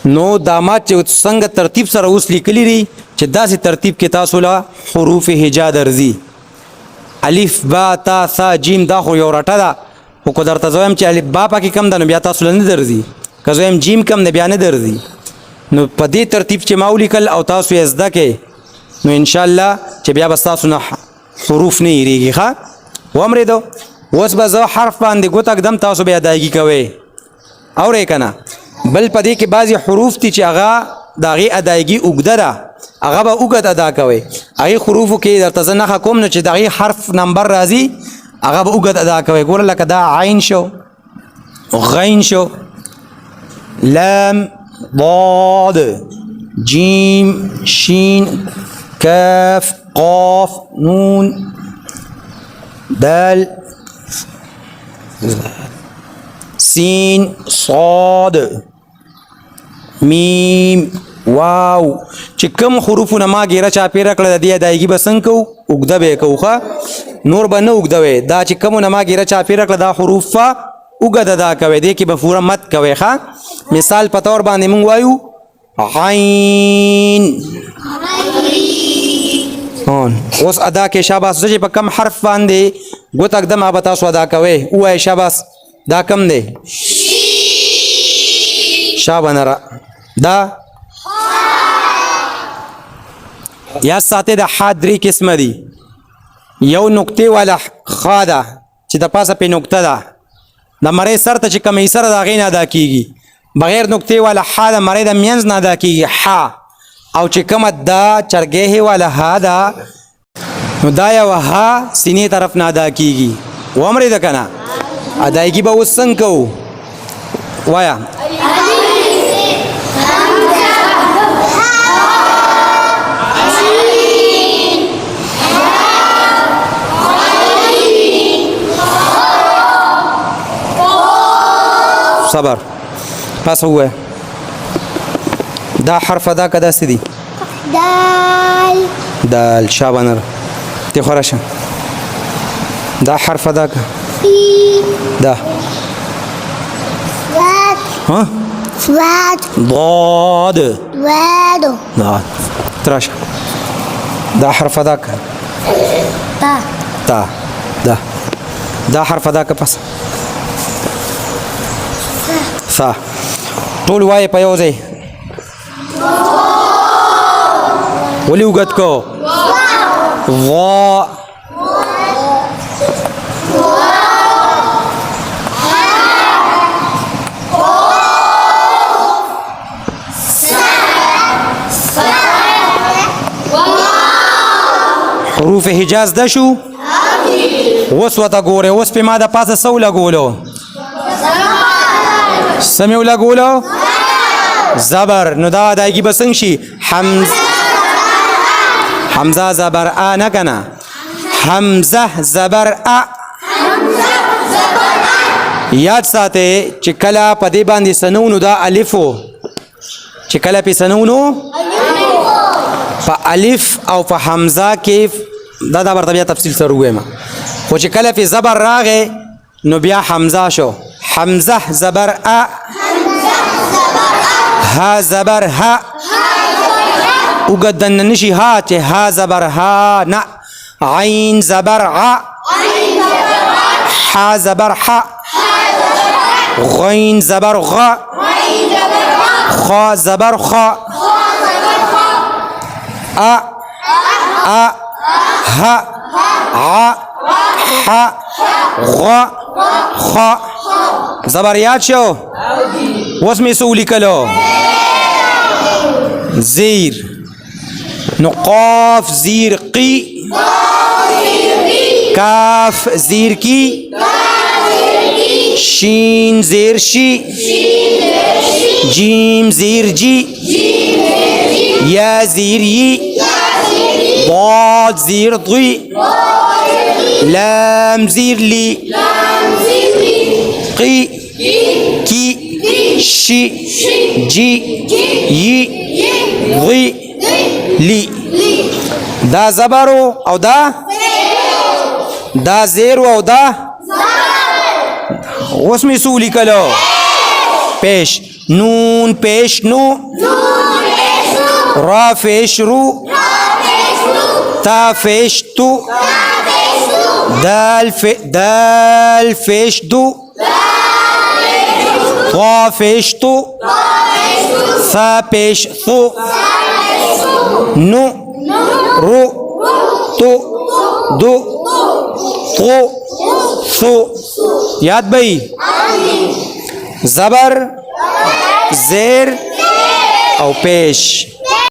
نو دا ما چې څنګه ترتیب سره اوس لیکلی دي چې داسې ترتیب کې تاسو له حروف هجا درځي الف با تا ثا جیم دا خو یو رټه ده خو که درته زه وایم چې الف با پکې کم ده نو بیا تاسو له نه درځي که زه وایم جیم کم ده بیا نه درځي نو په دې ترتیب چې ما ولیکل او تاسو یې زده کړئ نو انشاءالله چې بیا به ستاسو نه حروف نه هېرېږي ښه واورېدو اوس به زه حرف باندې ګوته ږدم تاسو به ادایګي کوئ اورئ که نه بل په دې کې بعضې حروف دي چې هغه د هغې ادایګي اوږده ده هغه به اوږد ادا کوئ هغې حروفو کې درته زه نښه کوم نو چې د هغې حرف نمبر راځي هغه به اوږد ادا کوئ ګوره لکه دا عین شو غین شو لام ضاد جیم شین کاف قاف نون دال سین صاد میم واو چې کوم حروفونه ما ګیره چاپېره کړه د دې ادایګي به څنګه کوو اوږده به یې کوو ښه نور به نه اوږده وی دا چې کومونه ما ګیره چاپېره کړه دا حروف به اوږد ادا کوئ دې کې به پوره مد کوئ ښه مثال په طور باندې موږ وایو عین اوس ادا کې شاباس زه چې په کم حرف باندې ګوته ږدم هغه به تاسو ادا کوئ ووایئ شاباس دا کم دی شابه نره دا یا ساتئ د ح درې قسمه دي یو نقطې والا خا ده چې د پاسه پې نقطه ده د مرۍ سر ته چې کمې سره د هغې نه ادا کېږي بغیر نقطې والا ح د مرۍ د منځ نه ادا کېږي ح او چې کومه دا چرګې والا ها ده نو دا یوه ها سینې طرف نه ادا کېږي واورېده که نه ادایګي به اوس څنګه کوو وایه صبر پس هو دا حرف ادا که داسې دي دال دال شابه تی خورا شه دا حرف ادا که دا صاد ها صاد ضاد ضاد ضاد تراشه دا حرف ادا که تا تا دا حرف ادا که پس ثا ټول وایې په یو ځای ولې اوږد کو وا حروف حجاز ده شو اوس ورته ګورئ اوس پې ما د پاسه څه ولګولو سمې ولګولو زبر نو دا ادایګي به څنګه شي حمزه زبر ا نه که نه حمزه زبر ا یاد ساتئ چې کله په دې باندې سنو نو دا الفو چې کله پې سنو نو په الف او په حمزه کې دا ورته بیا تفصیل سره ووایم خو چې کله پې زبر راغی نو بیا حمزه شو حمزه زبر ا ها زبر ها اوږد دننه نشي ها چې ها زبر ها نه عین زبر ع ح زبر ح غین زبر غ خا زبر خا ا ه ع ح غ خا زبر یاد شو اوس مې څه ولیکلو زیر نو قاف زیر قی کاف زیر کی شین زیر شی جیم زیر جی یا زیر یی ضاد زیر ضی لام زیر لی قی کی شی جی یی ضی لی دا زبرو او دا زیرو او دا اوس می سو لیکلو پیش نون پیش نو را پیش رو تا پیش تو دال پیش دو طا پیش تو ثا پیش ثو نو رو تو دو تو ثو یاد بھئی زبر زیر او پیش